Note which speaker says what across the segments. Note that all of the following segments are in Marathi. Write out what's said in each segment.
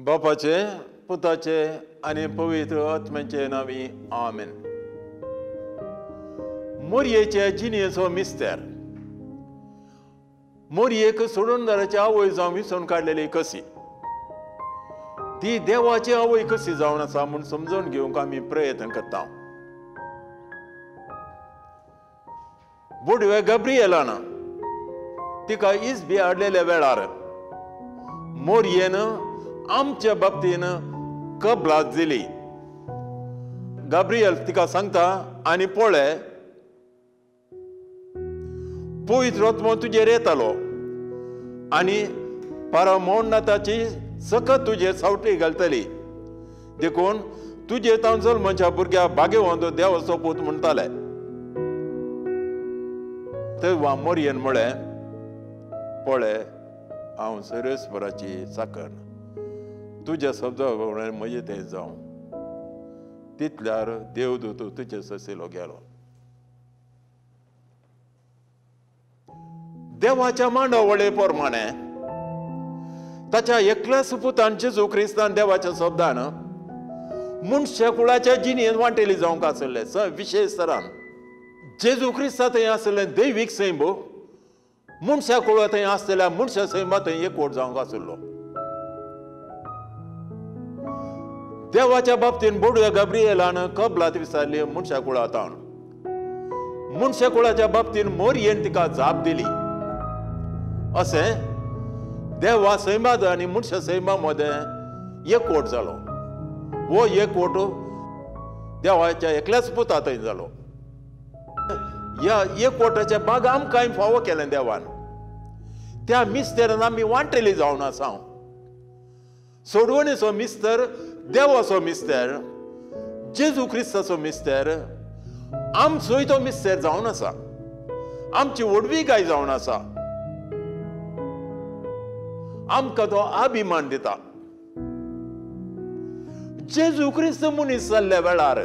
Speaker 1: बापाचे पुताचे आणि पवित्र आत्म्याचे नावी आमेन. मोरयेच्या जिणेचो मिस्तेर. मोरयेक सोडूनदाराची आवय जावन विसरून काडलेली कशी ती देवाची आवय कशी जावन आसा म्हूण समजून घेवंक आमी प्रयत्न करता. बुडवे गब्रियेलान तिका इस्बी हाडलेल्या वेळार मोरयेन आमच्या बाबतीन कबलात दिली. गब्रियल तिका सांगता आनी पळय पवित्र आत्मो तुजेर येतालो आनी परमोन्नताची सकत तुजेर सावटी घालतली देखून तुजे तावन जल्माच्या भुरग्या भाग्यवंत देवाचो पूत म्हणटाले. थंय मोरयेन म्हळें पळय हांव सरेस्पराची साकण तुज्या शब्दा म्हजें तें जावं. तितल्यार देवदूत तुजे ससेलो गेलो. देवाच्या मांडावळे प्रमाणे ताच्या एकल्याच पुतान जेजू क्रिस्तान देवाच्या शब्दान मनशा कुळाच्या जिणेंत वांटेली जावंक आसले. विशेष तरान जेजू क्रिस्ता थंय आसलें दैवीक सैम मनशा कुळ थंय आसलेल्या मनशा सैमा थंय एकवट जावंक आसलो. देवाच्या बाबतीन बोडव्या गब्रियेलान कबलात विचारली मनशा कुळांत. मनशा कुळाच्या बाबतीन मोरयेन तिका जाप दिली. अशें देवा सैमात आनी मनशा सैमा मध्ये एकवट जालो. वो एकवट देवाच्या एकल्याच पुता थंय जालो. ह्या एकवटाचे बाग आमकां फावो केलें देवान. त्या मिस्तेरान आमी वांटेली जावन आसा. सोडवणेचो मिस्तर देवाचो मिस्तेर जेजू क्रिस्ताचो मिस्तेर आमचोय तो मिस्तेर जावन आसा. आमची व्हडवी गाय जावन आसा. आमकां तो अभिमान दिता. जेजू क्रिस्त मनीस जाल्ल्या वेळार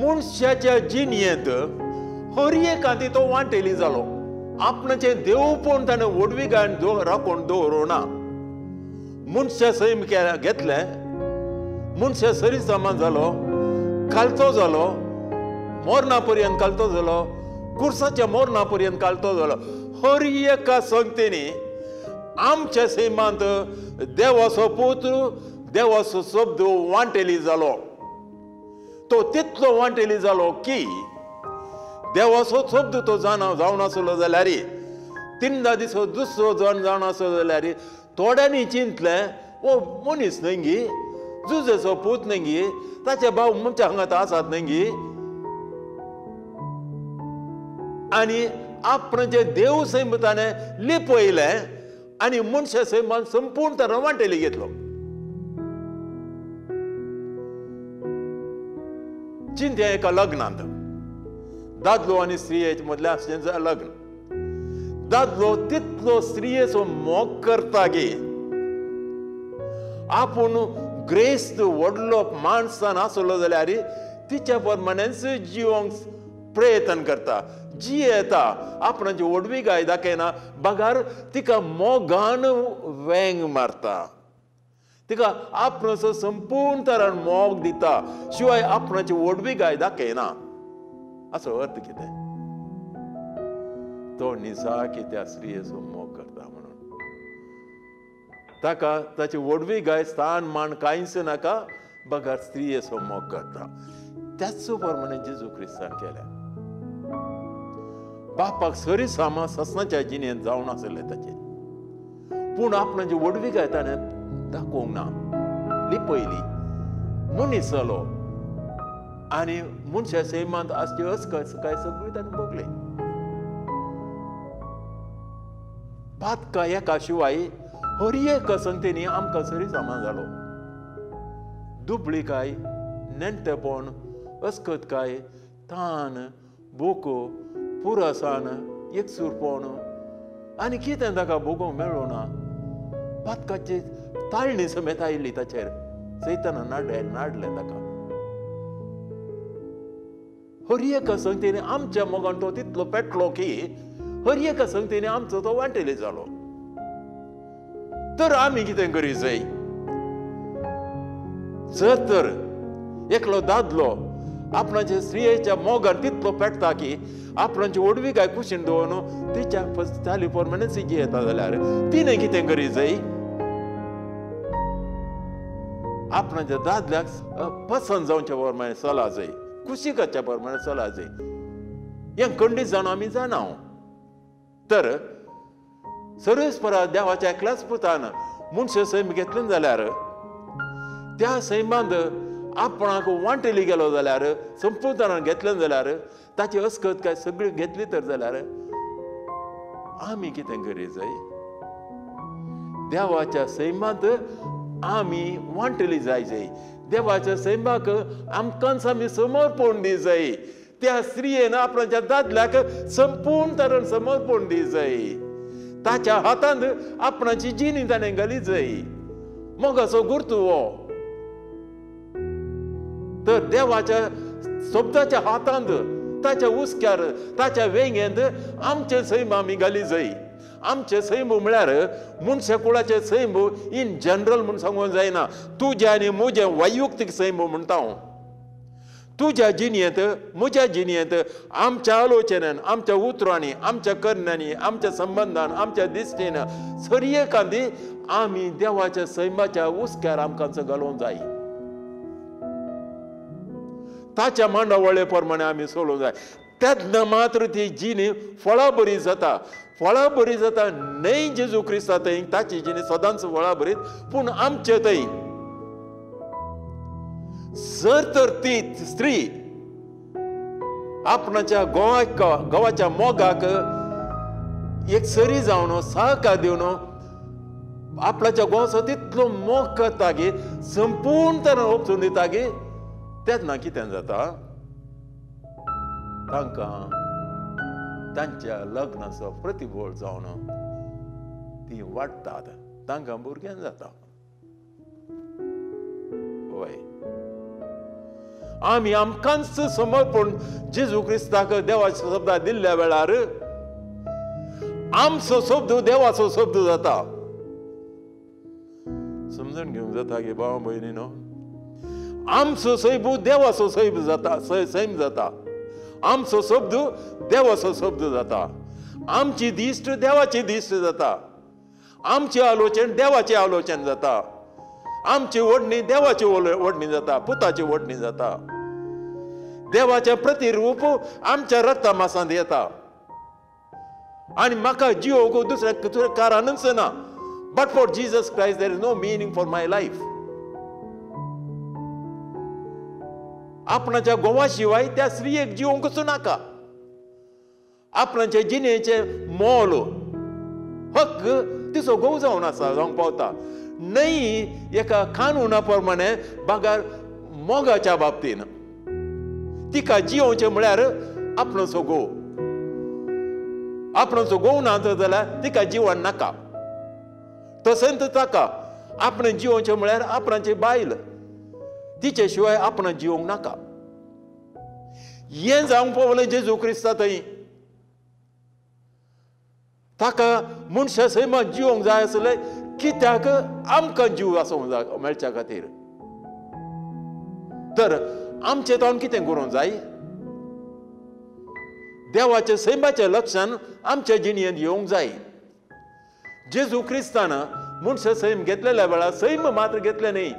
Speaker 1: मनशाच्या जिणेंत हर एक खातीर तो वांटेली जालो. आपणाचे देव पळोवन ताणें व्हडवी गाय राखून दवरूना. मनशा सैम घेतले. मनशा सरी सामान जालो. कालतो जालो. मोरणा पर्यंत कालतो जालो. कुर्साच्या मोरणा पर्यंत कालतो जालो. हर एका संगतींनी आमच्या सैमांत देवाचो पुत्र देवाचो शब्द वांटेली जालो. तो तितलो वांटेली जालो की देवाचो शब्द तो जावन आसलो जाल्यार 3 दीस दुसरो जावन आसलो जाल्यार थोड्यांनी चिंतलें ओ मनीस न्हय गी जुजेचो पूत न्हय गी ताचे भाव म्हणच्या हांगा आसात न्हय गी. आनी आपणाचे देव सैम ताणें लिपयलें आनी मनशा सैमान संपूर्ण तरान वांटेली घेतलो. चिंत्या एका लग्नांत दादलो आनी स्त्रिये मदलें आसचें लग्न. दादलो तितलो स्त्रियेचो मोग करता की आपूण ग्रेस्त व्हडलो माणसान आसलो जाल्यार तिच्या प्रमाणेच जिवंक प्रयत्न करता. जी येता आपणाची व्हडवी गाय दाखयना बगार तिका मोगान वेंग मारता. तिका आपणाचो संपूर्ण तरान मोग दिता शिवाय आपणाची व्हडवी गाय दाखयना. असो अर्थ कितें? तो निसा की त्या स्त्रियेचो मोग करता म्हणून ताका ताची व्हडवी गाय स्थान मान कांयच नाका बगार स्त्रियेचो मोग करता. त्याच प्रमाणे जेजू क्रिस्तान केल्या. बापाक सरी सामा ससनाच्या जिणेंत जावन आसले ताचे पूण आपणाची व्हडवी गाय ताणें दाखोवंक ना. लिपयली. मनीस जालो आनी मनशा सैमांत आसची असकाय सगळी ताणें भोगली. बातका एका शिवाय हर एक संगतींनी आमकां सरी सामान जालो. दुबळीकाय नेणटेपण अस्कतकाय तान बोको पुरासान एकसूरपण आनी कितें ताका भोगोवंक मेळ्ळो ना. बातकाची ताळणी समेत आयिल्ली ताचेर. सैतानान नाडलें ताका. हर एका संगतीने आमच्या मोगान तो तितलो पेटलो की हर एका संगतीने आमचो तो वांटेली जालो. तर आमी कितें करी जाय? जर तर एकलो दादलो आपणाच्या स्त्रियेच्या मोगान तितलो पेटता की आपणाची ओडविकाय कुशीन दवरून तिच्या चाली प्रमाणे सिजी येता जाल्यार तिणें कितें करी जाय? आपणाच्या दादल्याक पसंत जावच्या प्रमाणे चला जाय, कुशीकाच्या प्रमाणे चला जाय. हें खंडीत जावन आमी जाणा. तर सर्वेस्परा देवाच्या एकल्याच पुतान मनशां सैम घेतलें जाल्यार त्या सैमांत आपणाक वांटेली गेलो जाल्यार संपूर्णपणान घेतलें जाल्यार ताची अस्कत काय सगळी घेतली तर जाल्यार आमी कितें करी जाय? देवाच्या सैमांत आमी वांटेली जाय. देवाच्या सैमाक आमकांच आमी समर्पण दी जाय. त्या स्त्रियेन आपणाच्या दादल्याक संपूर्ण तरेन समर्पण दी जाय. ताच्या हातांत आपणाची जिणी ताणें घाली जाय. मोगाचो गुर्तू हो. तर देवाच्या शब्दाच्या हातांत, ताच्या उस्क्यार, ताच्या वेंगेंत आमचे सैम आमी घाली जाय. आमचे सैम म्हळ्यार मनशा कुळाचे सैम इन जनरल म्हूण सांगूंक जायना. तुजें आनी म्हजें वैयक्तीक सैम म्हणटा हांव. तुज्या जिणयेंत, म्हज्या जिणयेंत, आमच्या आलोचनेन, आमच्या उतरांनी, आमच्या करण्यांनी, आमच्या संबंधान, आमच्या दिश्टेन सर्येकांती आमी देवाच्या सैमाच्या उस्क्यार आमकांच घालूंक जाय. ताच्या मांडावळे प्रमाणे आमी चलोवंक जाय. तेन्ना मात्र ती जिणी फळां बरी जाता. फळां बरी जाता न्हय जेजू क्रिस्ता थंय ताची जिणी सदांच फळां बरीत, पूण आमचे थंय जर तर ती स्त्री आपणाच्या गोवाच्या मोगाक एक सरी जावन सहकार दिवन आपल्याच्या गोवाचो तितलो मोग करता गे, संपूर्ण तरेन ओपचून दिता गे, तेन्ना कितें जाता? तांकां तांच्या लग्नाचो प्रतिफळ जावन ती वाडटात, तांकां भुरगें जाता. वय आमी आमकांच समर्पण जेजू क्रिस्ताक देवाच्या शब्दाक दिल्ल्या वेळार आमचो शब्द देवाचो शब्द जाता. समजून घेवंक जाता गे भाव भयणीनो. आमचो सैम देवाचो सैम जाता, सैम जाता. आमचो शब्द देवाचो शब्द जाता. आमची दिश्ट देवाची दिश्ट जाता. आमची आलोचन देवाची आलोचन जाता. आमची ओढणी देवाची ओढणी जाता, पुताची ओढणी जाता. देवाचें प्रतिरूप आमच्या रक्ता मासांत येता. आनी म्हाका जियोंक दुसऱ्या कारणच ना. But for Jesus Christ there is no meaning for my life. आपणाच्या गोवा शिवाय त्या स्त्रियेक जिवोंकच नाका. आपणाच्या जिणेचे मोल हक्क तिचो घोव जावन आसा, जावंक पावता. न्हय एका कानुना प्रमाणे बागार मोगाच्या बाबतीन तिका जियोवचें म्हळ्यार आपणाचो घोव. आपणाचो घोव ना जाल्यार तिका जिवण नाका. तशेंच ताका आपणें जियोवचें म्हळ्यार आपणाची बायल, तिचे शिवाय आपणां जिवोंक नाका. हें जावंक पावलें जेजू क्रिस्ता थंय. ताका मनशा सैमाक जिवोंक जाय आसलें कित्याक आमकां जीव आसूंक मेळच्या खातीर. तर आमचें तोंड कितें करूंक जाय? देवाच्या सैमाच्या लक्षान आमच्या जिणयेंत येवंक जाय. जेजू क्रिस्तान मनशा सैम घेतलेल्या वेळार सैम मात्र घेतले न्हय,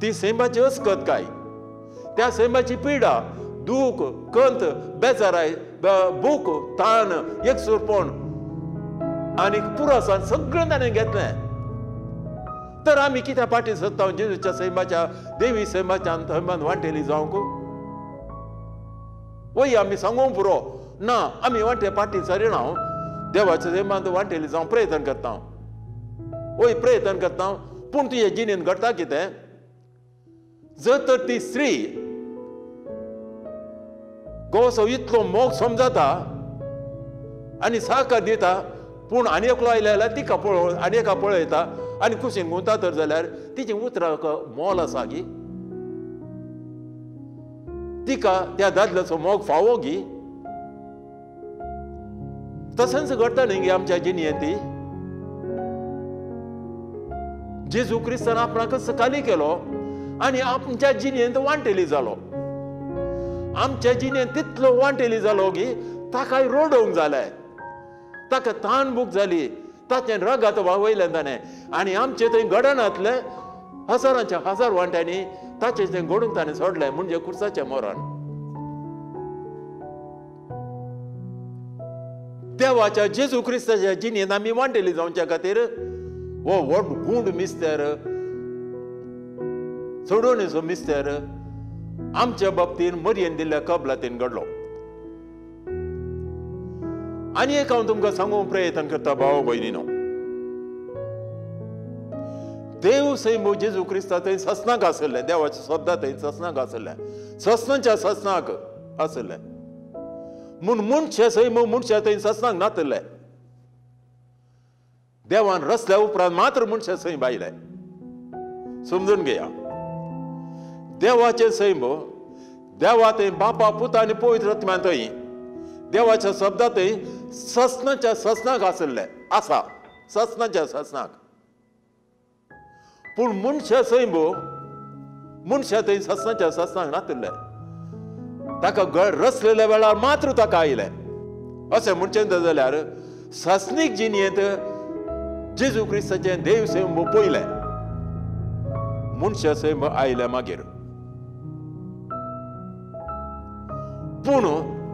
Speaker 1: ती सैमाची अस्कत काय, त्या सैमाची पिडा, दूख, कंत, बेजाराय, भूक, ताण, एकसुरपण आनी पुरासाण सगळें ताणें घेतलें. तर आमी कित्या फाटीं सरता जेजूच्या सैमाच्या, देवी सैमाच्या सैमान वांटेली जावंक? वय आमी सांगूंक पुरो ना, आमी वांटे फाटीं सरिना. देवाच्या सैमांत वांटेली जावंक प्रयत्न करता. वय प्रयत्न करता, पूण तुजे जिणेंत घडटा कितें? जर तर ती स्त्री गोवाचो इतलो मोग समजता आनी सहकार दिता, पूण आनी एकलो आयले जाल्यार तिका आनी एका पळयता आनी कुशीन गुंता तर जाल्यार तिचें उतराक मोल आसा गी? तिका त्या दादल्याचो मोग फावो गी? तशेंच घडटा न्ही गे आमच्या जिणयेंत. जेजू क्रिस्तान आपणाक सकाळी केलो आणि आमच्या जिणेंत वांटेली जालो. आमच्या जिणेंत तितलो वांटेली जालो की ताकाय रोडोवंक जालें, ताका ताणबूक जाली, ताचें रगत व्हांवयलें ताणें आनी आमचे थंय गडनांतले हजारांच्या हजार वांट्यांनी ताचें तें घडोवंक ताणें सोडलें म्हणजे क्रुसाचें मरण. देवाच्या जेजू क्रिस्ताच्या जिणेंत आमी वांटेली जावच्या खातीर हो व्हड गूंड मिस्तेर, सोडवणेचो मिस्तेर आमच्या बाबतीन मरयेन दिल्ल्या कबलातीन घडलो. आनी एक हांव तुमकां सांगूंक प्रयत्न करता भाव भयणीनो, देव सैम जेजू क्रिस्ता थंय ससनाक आसले, देवाचे शब्द थंय ससनाक आसले, ससनाच्या ससनाक आसले म्हूण मनशे सैम मनशा थंय ससनाक नातले. देवान रचल्या उपरांत मात्र मनशा सैम आयले. समजून घेया, देवाचे सैम देवा थंय बापा पुता आनी पवित्र आत्म्यान थंय देवाच्या शब्दात थंय ससनाच्या ससनाक आसले आसा, ससनाच्या ससनाक. पूण मनशा सैम मनशा थंय ससनाच्या ससनाक नातले, ताका रचलेल्या वेळार मात्र ताका आयले. अशें म्हणचें जाल्यार ससनीक जिणेंत जेजू क्रिस्ताचें देव सैम पयलें, मनशा सैम आयले मागीर. पूण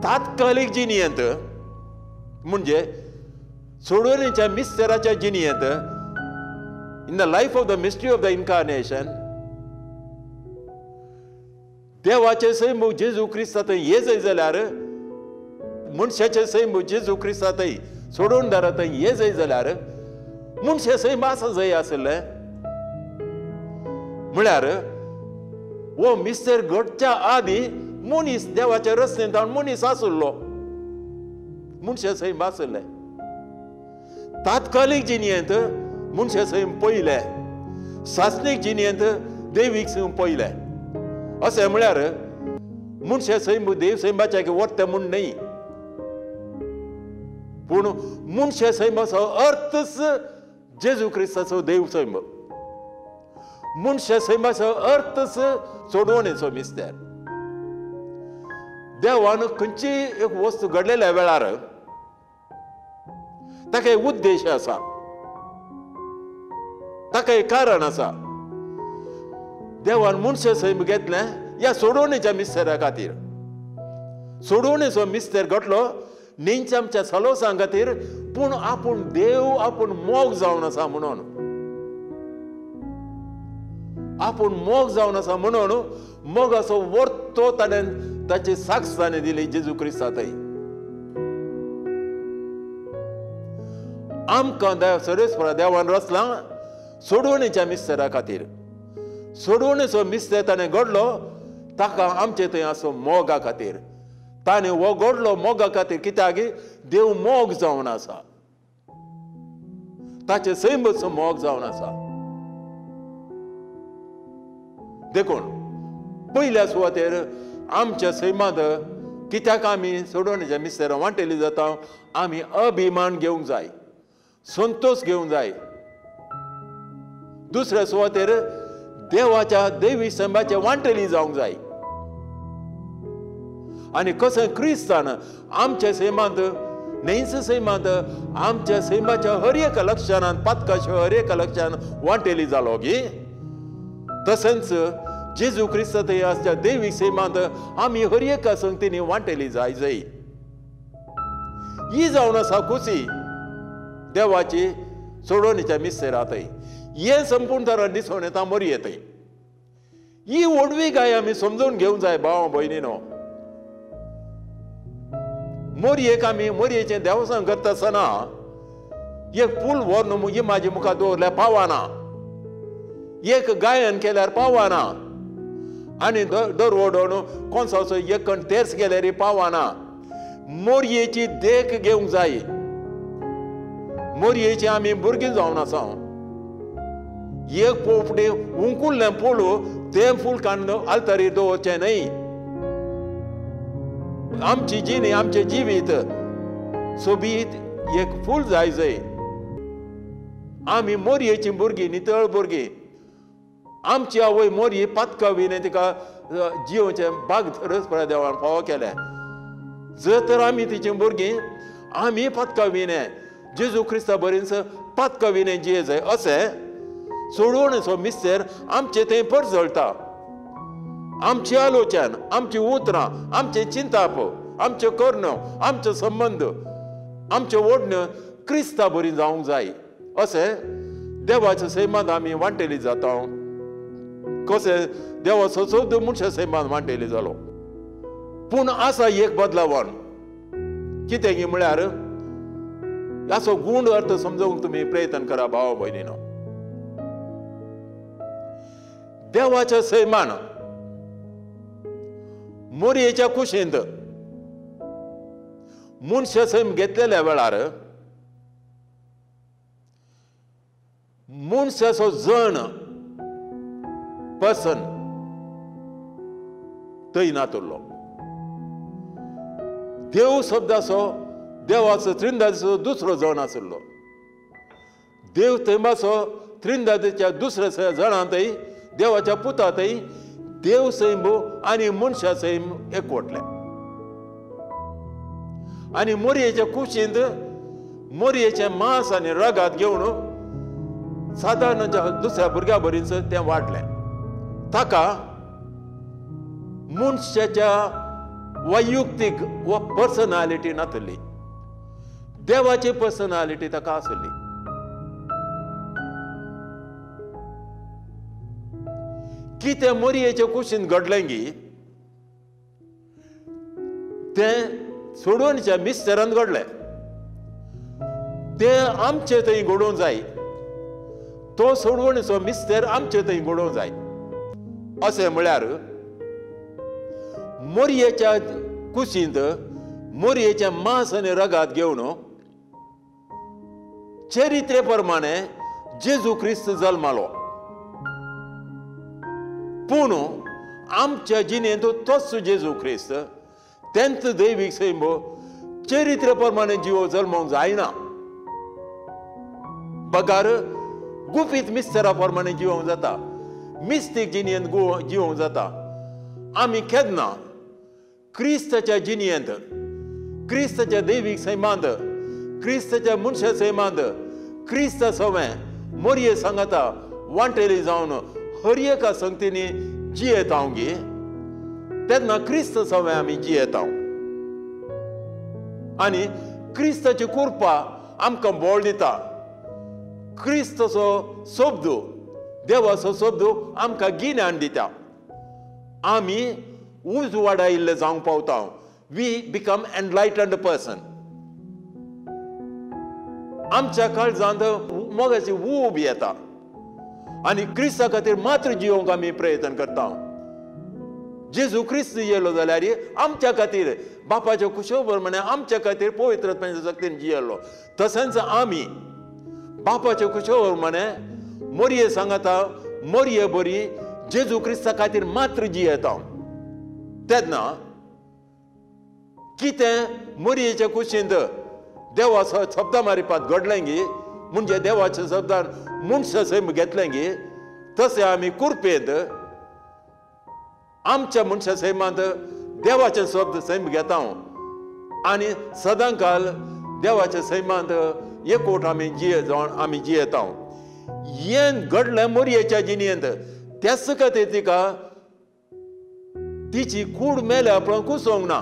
Speaker 1: तात्कालीक जिणेंत म्हणजे सोडवणेच्या मिस्तेराच्या जिणेंत, in the life of the mystery of the incarnation, देवाचे सैम जेजू क्रिस्ता थंय हे जाय जाल्यार मनशाचे सैम जेजू क्रिस्ता थंय सोडवणदारा थंय हे जाय जाल्यार मनशे सैम आसा जाय आसले. म्हळ्यार हो मिस्तेर घडच्या आदी मनीस देवाच्या रस्त्यान मनीस आसलो, मनशे सैम आसले. तात्कालीक जिणेंत मनशे सैम पयले, सासनीक जिणेंत देवीक सैम पयले. अशें म्हळ्यार मनशे सैम देव सैमाचे वर्ते म्हूण न्ही, पूण मनशे सैमाचो अर्थच जेजू क्रिस्ताचो देव सैम. मनशे सैमाचो अर्थच सोडवणेचो मिस्तेर. देवान खंयची एक वस्तू घडलेल्या वेळार ताका एक उद्देश आसा, ताका एक कारण आसा. देवान मनशे सैम घेतलें ह्या सोडवणेच्या मिस्तेरा खातीर. सोडवणेचो मिस्तेर घडलो न्हयच्या आमच्या सलोसां खातीर, पूण आपूण देव आपूण मोग जावन आसा म्हणून, आपूण मोग जावन आसा म्हणून मोगाचो वर्तो ताणें ताची साक्ष ताणें दिली जेजू क्रिस्ता थंय. आमकां सरेस्परा देवान रचलां सोडवणेच्या मिस्तेरा खातीर. सोडवणेचो मिस्तेर ताणें घडलो ताका आमचे थंय आसो मोगा खातीर. ताणें हो घडलो मोगा खातीर, कित्याक देव मोग जावन आसा, ताचे सैमच मोग जावन आसा. देखून पयल्या सुवातेर आमच्या सैमांत कित्याक आमी सोडवणेच्या मिस्तेरां वांटेली जाता, आमी अभिमान घेवंक जाय, संतोष घेवंक जाय. दुसऱ्या सुवातेर देवाच्या देवी सैमाचे वांटेली जावंक जाय. आनी कशें क्रिस्तान आमच्या सैमांत न्हयच सैमांत आमच्या सैमाच्या हर एक लक्षणांत पातकाच्या हर एक लक्षणांत वांटेली जालो की, तशेंच जेजू क्रिस्त थंय आसच्या देवीक सैमांत आमी हर एका संगतींनी वांटेली जाय. ही जावन आसा खुशी देवाची सोडवणेच्या मिस्तेरा थंय. हे संपूर्ण तरान दिसून येता मरये थंय. ही ओडवीकाय आमी समजून घेवंक जाय भाव भयणीनो. मरयेक आमी मरयेचें देवसां करता आसतना एक फूल व्हरून ही म्हाजे मुखार दवरल्यार पावना, एक गायन केल्यार पावना, आनी दर ओडोवन कोणसाचो एक कण तेर्स केल्यार पावना. मरयेची देख घेवंक जाय. मरयेची आमी भुरगीं जावन आसा. एक पोपटे उंकुल्लें पोळू तें फूल काडून आल्तारीर दवरचें न्हय. आमची जिणी आमचें जिवीत सोबीत एक फूल जाय. आमी मोरयेची भुरगीं नितळ भुरगीं आमची आवय मोरये पातकाविने तिका जिवचे बाग धरस पळय देवान फावो केले जर तर आमी तिची भुरगीं आमी पातकाविने जेजू क्रिस्ता बरेंच पातकाविने जिये जाय अशें सोडवण असो मिस्तेर आमचे थंय परजळटा आमची आलोचन आमची उतरां आमचे चिंताप आमच्यो कर्ण्यो आमचो संबंद आमच्यो ओडण्यो क्रिस्ता बरी जावंक जाय अशें देवाचे सैमात आमी वांटेली जाता कशें देवाचो चवथ मनशा सैमात वांटेली जालो पूण आसा एक बदलावण कितें की म्हळ्यार हाचो गूण अर्थ समजूंक तुमी प्रयत्न करा भावा भयणीनो देवाच्या सैमान मोरयेच्या कुशींत मनशा सैम घेतलेल्या वेळार मनशाचो जण पर्सन थंय नातुरलो देव शब्दाचो देवाचो त्रिंदाचो दुसरो जण आशिल्लो देव थंयमाचो त्रिंदाच्या दुसऱ्या जणांतय देवाच्या पुतांतय देव सैम आनी मनशा सैम एकवटले आनी मोरयेच्या कुशींत मोरयेचे मांस आनी रगात घेवन सादारण दुसऱ्या भुरग्या बरीच तें वाडलें ताका मनशाच्या वैयक्तीक व पर्सनालिटी नासली देवाची पर्सनालिटी ताका आसली कितें मोरयेच्या कुशींत घडलें गी तें सोडवणच्या मिस्तेरान घडलें तें आमचे थंय घडोवंक जाय तो सोडवणीचो मिस्तेर आमचे थंय घडोवंक जाय अशें म्हळ्यार मोरयेच्या कुशींत मोरयेचे मांस आनी रगात घेवन चरित्रे प्रमाणे जेजू क्रिस्त जल्मालो पूण आमच्या जिणेंत तोच जेजू क्रिस्त तेंच दैवीक सैम चरित्र प्रमाणे जिवो जल्मोवंक जायना बगार गुपीत मिस्तेरा प्रमाणे जिवोवंक जाता मिस्तीक जिणेंत जिवोवंक जाता आमी केन्ना क्रिस्ताच्या जिणेंत क्रिस्ताच्या दैवीक सैमांत क्रिस्ताच्या मनशा सैमांत क्रिस्त सवें मोरये सांगाता वांटेली जावन हर एका संगतींनी जियेता गे तेन्ना क्रिस्त सवें आमी जियेता आनी क्रिस्ताची कृपा आमकां बोळ दिता क्रिस्ताचो शब्द देवाचो शब्द आमकां गिन्यान दिता आमी उज वाडायिल्ले जावंक पावता वी बिकम एनलायटन्ड पर्सन आमच्या काळजांत मोगाची उब येता आनी क्रिस्ता खातीर मात्र जिवंक आमी प्रयत्न करता जेजू क्रिस्त येयलो जाल्यार आमच्या खातीर बापाच्या कुशे प्रमाणे आमच्या खातीर पवित्रत्वाच्या शक्तीन जियेलो तशेंच आमी बापाच्या कुशे प्रमाणे मोरये सांगाता मोरये बरी जेजू क्रिस्ता खातीर मात्र जियेता तेन्ना कितें मोरयेच्या कुशींत देवाचो शब्द मारिपात घडलें गे म्हणजे देवाच्या शब्दान मनशा सैम घेतलें गे तशें आमी कृपेंत आमच्या मनशा सैमांत देवाचे शब्द सैम घेता आनी सदां काल देवाच्या सैमांत एकवट आमी आमी जियेता हें घडलें मोरयेच्या जिणेंत त्याच खातीर तिका तिची कूड मेल्या पण कुसोंक ना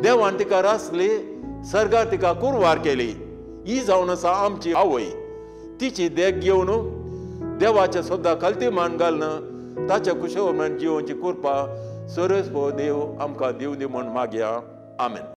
Speaker 1: देवान तिका रासली सर्गार तिका कुरवार केली ही जावन आसा आमची आवय तिची देख घेवन देवाच्या शब्दाक कल्तीमान घालन ताच्या कुशेवरमान जिवोवची कृपा सरस्वो देव आमकां दिवं दी म्हूण मागया आमेन.